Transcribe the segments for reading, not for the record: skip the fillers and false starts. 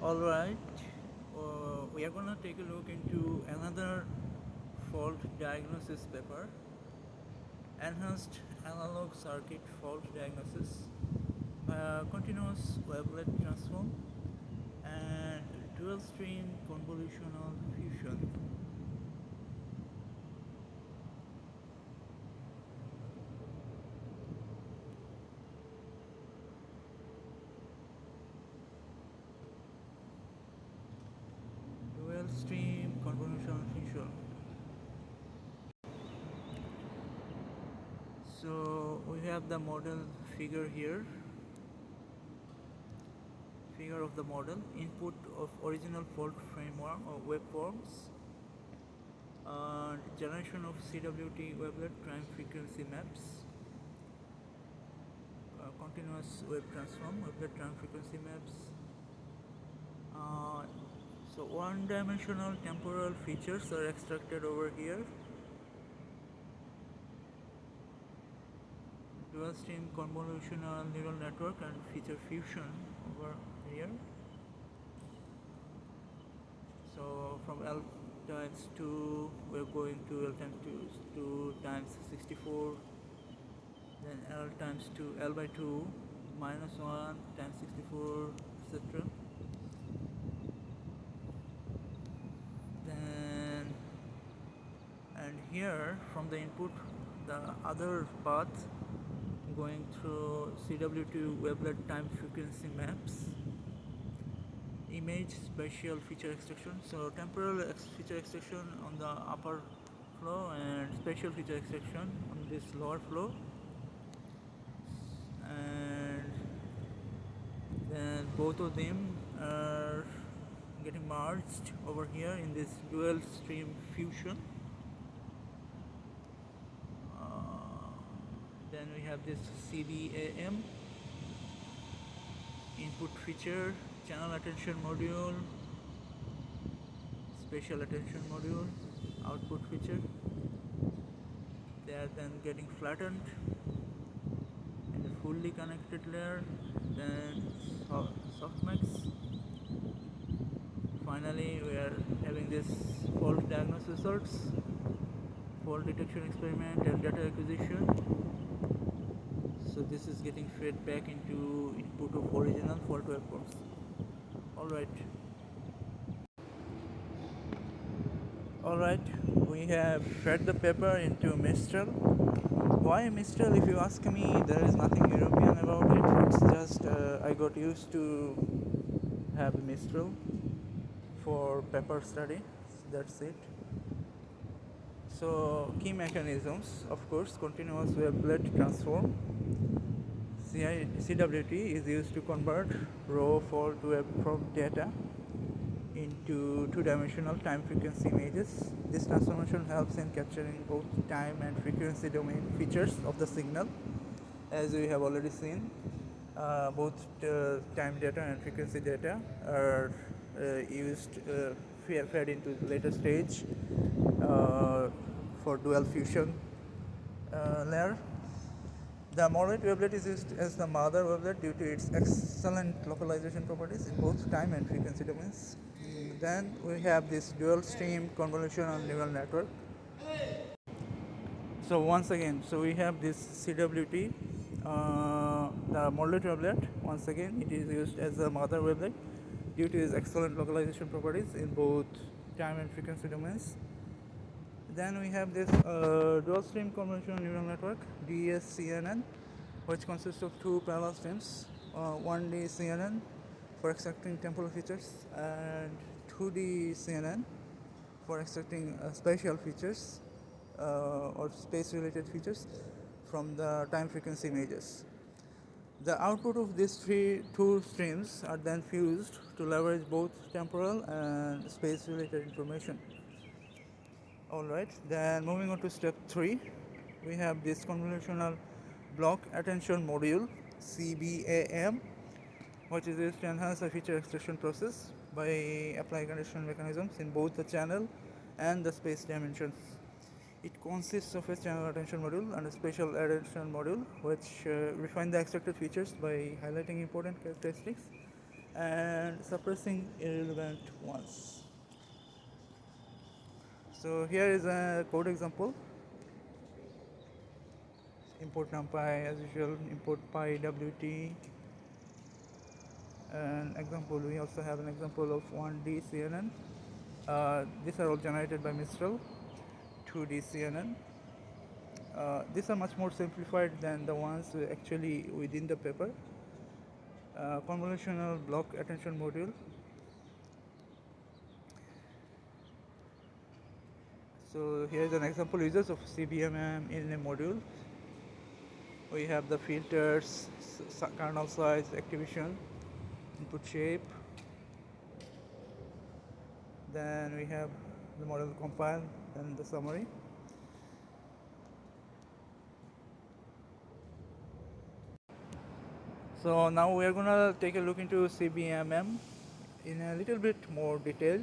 Alright, we are gonna take a look into another fault diagnosis paper, Enhanced Analog Circuit Fault Diagnosis, Continuous Wavelet Transform, and Dual Stream Convolutional Fusion. Dual Stream Convolutional Fusion. So we have the model figure here. Figure of the model, input of original fault framework or waveforms, generation of CWT wavelet time frequency maps, continuous wave transform, wavelet time frequency maps. So one-dimensional temporal features are extracted over here. Dual stream convolutional neural network and feature fusion over here. So from L times 2 we're going to L times 2 times 64, then L times 2 L by 2 minus 1 times 64, etc. Then and here from the input the other path going through CW2 wavelet time frequency maps, image spatial feature extraction, so temporal feature extraction on the upper flow and spatial feature extraction on this lower flow, and then both of them are getting merged over here in this dual stream fusion. Then we have this CDAM, input feature, channel attention module, spatial attention module, output feature. They are then getting flattened in a fully connected layer, then softmax. Finally we are having this fault diagnosis results, fault detection experiment and data acquisition. So this is getting fed back into input of original fault waveforms. Alright, we have fed the paper into Mistral. Why Mistral? If you ask me, there is nothing European about it. It's just I got used to have Mistral for paper study. That's it. So key mechanisms, of course, continuous wavelet transform. CWT is used to convert raw fault waveform data into two-dimensional time frequency images. This transformation helps in capturing both time and frequency domain features of the signal. As we have already seen, both time data and frequency data are used, fed into the later stage for dual fusion layer. The moderate wavelet is used as the mother wavelet due to its excellent localization properties in both time and frequency domains. Then we have this dual stream convolutional neural network. So once again, so we have this CWT, the moderate wavelet. Once again, it is used as a mother wavelet due to its excellent localization properties in both time and frequency domains. Then we have this dual stream convolutional neural network, DSCNN, which consists of two parallel streams, 1D CNN for extracting temporal features and 2D CNN for extracting spatial features or space-related features from the time frequency images. The output of these two streams are then fused to leverage both temporal and space-related information. Alright, then moving on to step 3, we have this convolutional block attention module, CBAM, which is used to enhance the feature extraction process by applying conditional mechanisms in both the channel and the space dimensions. It consists of a channel attention module and a spatial attention module, which refine the extracted features by highlighting important characteristics and suppressing irrelevant ones. So here is a code example. Import numpy as usual, import pywt. An example, we also have an example of 1D CNN. These are all generated by Mistral. 2D CNN. These are much more simplified than the ones actually within the paper. Convolutional block attention module. So here is an example uses of CBMM in a module. We have the filters, kernel size, activation, input shape. Then we have the model compile and the summary. So now we are gonna take a look into CBMM in a little bit more detail.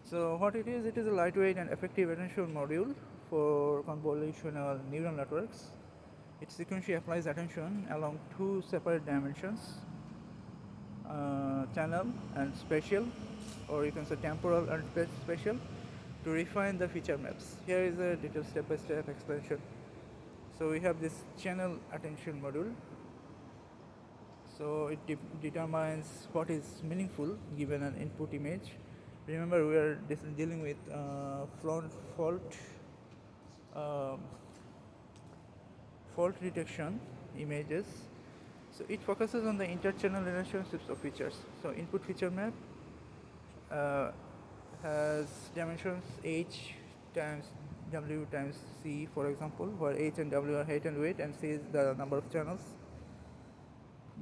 So what it is a lightweight and effective attention module for convolutional neural networks. It sequentially applies attention along two separate dimensions, channel and spatial, or you can say temporal and spatial, to refine the feature maps. Here is a detailed step-by-step explanation. So we have this channel attention module. So it determines what is meaningful given an input image. Remember, we are dealing with um, fault detection images. So it focuses on the interchannel relationships of features. So input feature map uh, has dimensions h times w times c, for example, where h and w are height and weight, and c is the number of channels.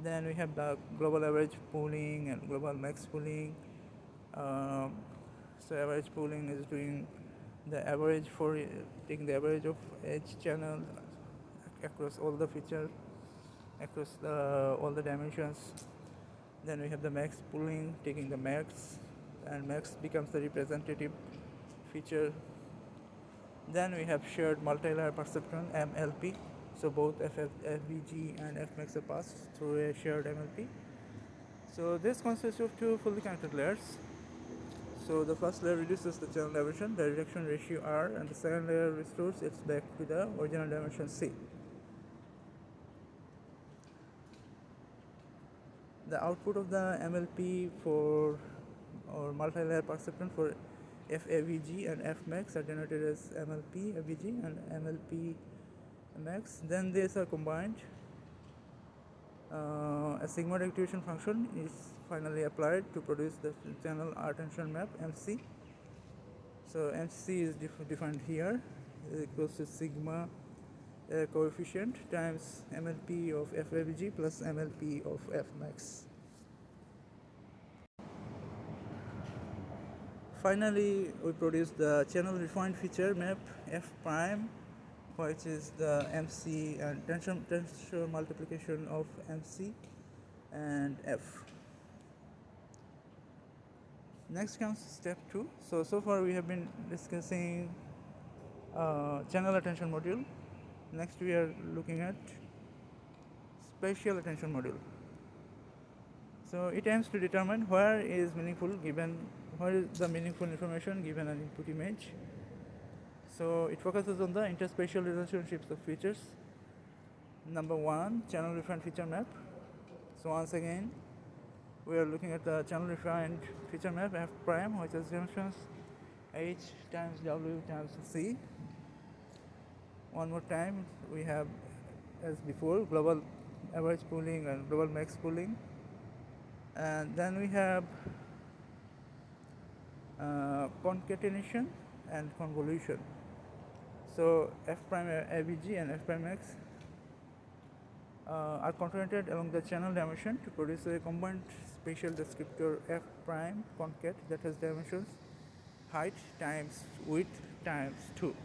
Then we have the global average pooling and global max pooling. Um, so average pooling is doing the average for taking the average of each channel across all the features, across all the dimensions. Then we have the max pooling, taking the max, and max becomes the representative feature. Then we have shared multi-layer perceptron, MLP. So both FVG and FMAX are passed through a shared MLP. So this consists of two fully connected layers. So the first layer reduces the channel dimension, the reduction ratio R, and the second layer restores it back to the original dimension C. The output of the MLP for or multi-layer perceptron for FAVG and FMAX are denoted as MLP AVG and MLP MAX. Then these are combined. A sigmoid activation function is finally applied to produce the channel attention map MC. So MC is defined here, is equals to sigma coefficient times MLP of FAVG plus MLP of Fmax. Finally, we produce the channel refined feature map F prime, which is the MC and tensor multiplication of MC and F. Next comes step 2. So far we have been discussing channel attention module. Next we are looking at spatial attention module. So it aims to determine where is the meaningful information given an input image. So it focuses on the interspatial relationships of features. Number 1, channel refined feature map. So once again, we are looking at the channel refined feature map F prime, which has dimensions h times w times c. One more time, we have, as before, global average pooling and global max pooling. And then we have concatenation and convolution. So F prime AVG and F prime X are concatenated along the channel dimension to produce a combined spatial descriptor F prime concat that has dimensions height times width times 2.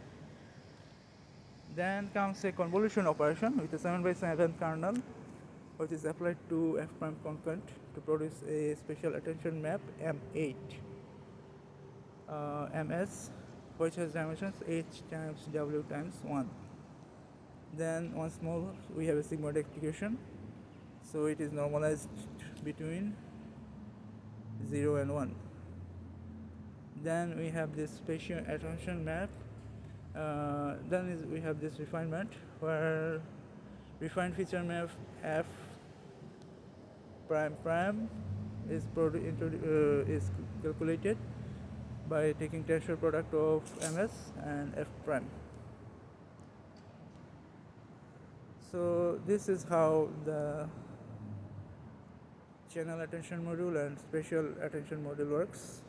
Then comes a convolution operation with a 7x7 kernel, which is applied to F prime concat to produce a spatial attention map M8 MS, which has dimensions h times w times 1. Then once more we have a sigmoid activation, so it is normalized between 0 and 1. Then we have this spatial attention map. We have this refinement, where refined feature map f prime prime is calculated by taking tensor product of ms and f prime. So this is how the channel attention module and spatial attention module works.